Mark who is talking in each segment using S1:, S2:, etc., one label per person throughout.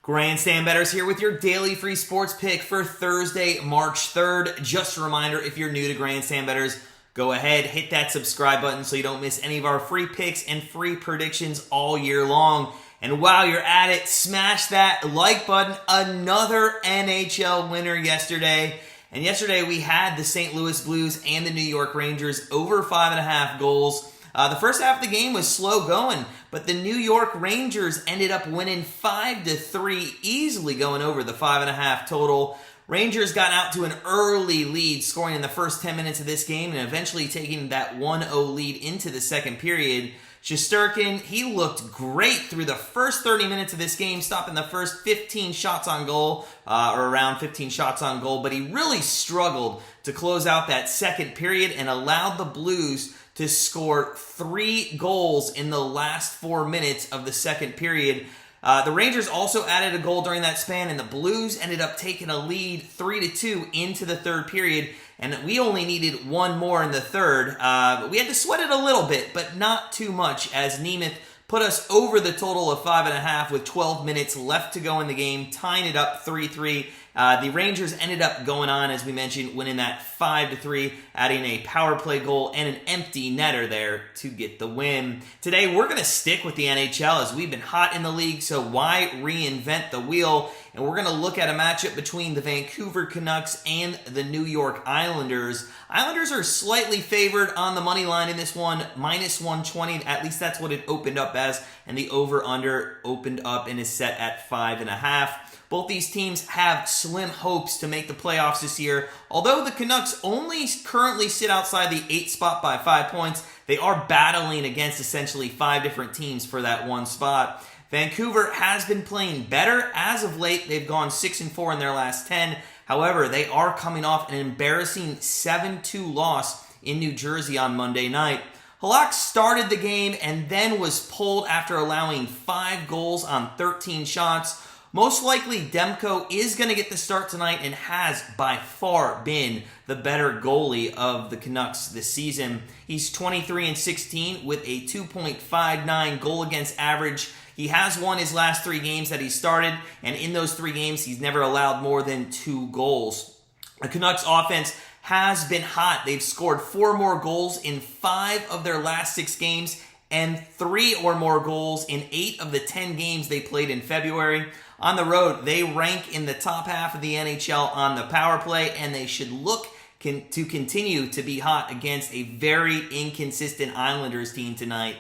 S1: Grandstand Bettors here with your daily free sports pick for Thursday, March 3rd. Just a reminder, if you're new to Grandstand Bettors, go ahead, hit that subscribe button so you don't miss any of our free picks and free predictions all year long. And while you're at it, smash that like button. Another NHL winner yesterday. And yesterday we had the St. Louis Blues and the New York Rangers over 5.5 goals. The first half of the game was slow going, but the New York Rangers ended up winning 5-3, easily going over the 5.5 total. Rangers got out to an early lead, scoring in the first 10 minutes of this game and eventually taking that 1-0 lead into the second period. Shesterkin, he looked great through the first 30 minutes of this game, stopping the first 15 shots on goal, or around 15 shots on goal, but he really struggled to close out that second period and allowed the Blues to score 3 goals in the last 4 minutes of the second period. The Rangers also added a goal during that span, and the Blues ended up taking a lead 3-2 into the third period, and we only needed one more in the third. But we had to sweat it a little bit, but not too much, as Nemeth put us over the total of 5.5 with 12 minutes left to go in the game, tying it up 3-3. The Rangers ended up going on, as we mentioned, winning that 5-3, adding a power play goal and an empty netter there to get the win. Today, we're going to stick with the NHL as we've been hot in the league, so why reinvent the wheel? And we're going to look at a matchup between the Vancouver Canucks and the New York Islanders. Islanders are slightly favored on the money line in this one, minus 120. At least that's what it opened up as, and the over-under opened up and is set at 5.5. Both these teams have slim hopes to make the playoffs this year. Although the Canucks only currently sit outside the 8th spot by 5 points, they are battling against essentially 5 different teams for that one spot. Vancouver has been playing better as of late. They've gone 6-4 in their last 10. However, they are coming off an embarrassing 7-2 loss in New Jersey on Monday night. Halak started the game and then was pulled after allowing 5 goals on 13 shots. Most likely, Demko is going to get the start tonight and has by far been the better goalie of the Canucks this season. He's 23-16 with a 2.59 goal against average. He has won his last 3 games that he started, and in those 3 games, he's never allowed more than 2 goals. The Canucks offense has been hot. They've scored 4 more goals in 5 of their last 6 games and 3 or more goals in 8 of the 10 games they played in February. On the road, they rank in the top half of the NHL on the power play, and they should look to continue to be hot against a very inconsistent Islanders team tonight.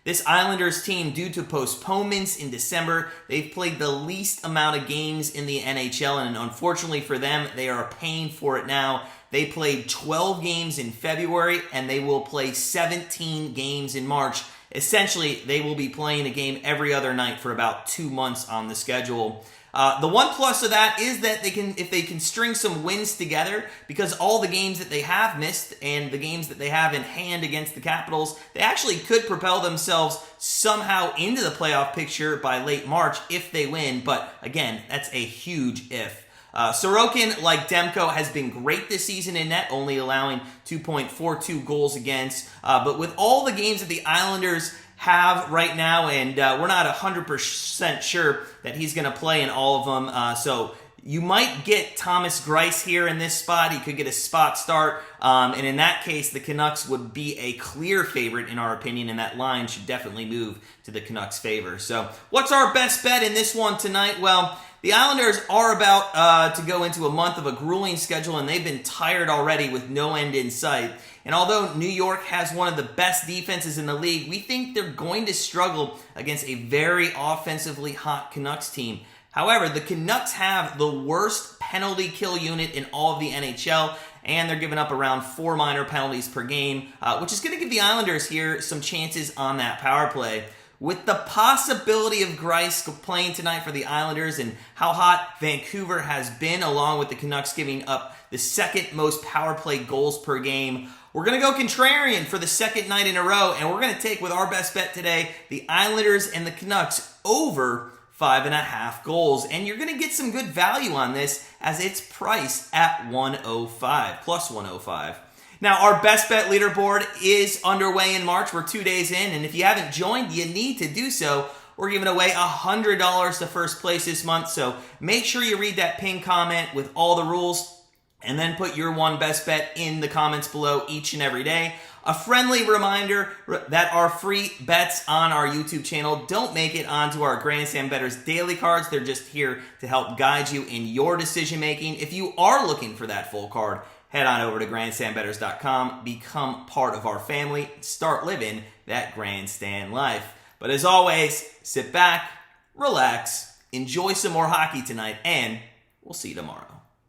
S1: This Islanders team, due to postponements in December, they've played the least amount of games in the NHL, and unfortunately for them, they are paying for it now. They played 12 games in February, and they will play 17 games in March. Essentially, they will be playing a game every other night for about 2 months on the schedule. The one plus of that is that if they can string some wins together, because all the games that they have missed and the games that they have in hand against the Capitals, they actually could propel themselves somehow into the playoff picture by late March if they win. But again, that's a huge if. Sorokin, like Demko, has been great this season in net, only allowing 2.42 goals against. But with all the games that the Islanders have right now, and we're not 100% sure that he's going to play in all of them, so you might get Thomas Greiss here in this spot. He could get a spot start, and in that case, the Canucks would be a clear favorite in our opinion, and that line should definitely move to the Canucks' favor. So what's our best bet in this one tonight? Well, the Islanders are about to go into a month of a grueling schedule, and they've been tired already with no end in sight. And although New York has one of the best defenses in the league, we think they're going to struggle against a very offensively hot Canucks team. However, the Canucks have the worst penalty kill unit in all of the NHL, and they're giving up around 4 minor penalties per game, which is going to give the Islanders here some chances on that power play. With the possibility of Greiss playing tonight for the Islanders and how hot Vancouver has been, along with the Canucks giving up the second most power play goals per game, we're going to go contrarian for the second night in a row, and we're going to take with our best bet today the Islanders and the Canucks over 5.5 goals. And you're going to get some good value on this as it's priced at 105, plus 105. Now, our best bet leaderboard is underway in March. We're 2 days in, and if you haven't joined, you need to do so. we're giving away $100 to first place this month. So make sure you read that pinned comment with all the rules and then put your one best bet in the comments below each and every day. A friendly reminder that our free bets on our YouTube channel don't make it onto our Grandstand Bettors daily cards. They're just here to help guide you in your decision making. If you are looking for that full card, head on over to grandstandbettors.com, become part of our family, start living that grandstand life. But as always, sit back, relax, enjoy some more hockey tonight, and we'll see you tomorrow.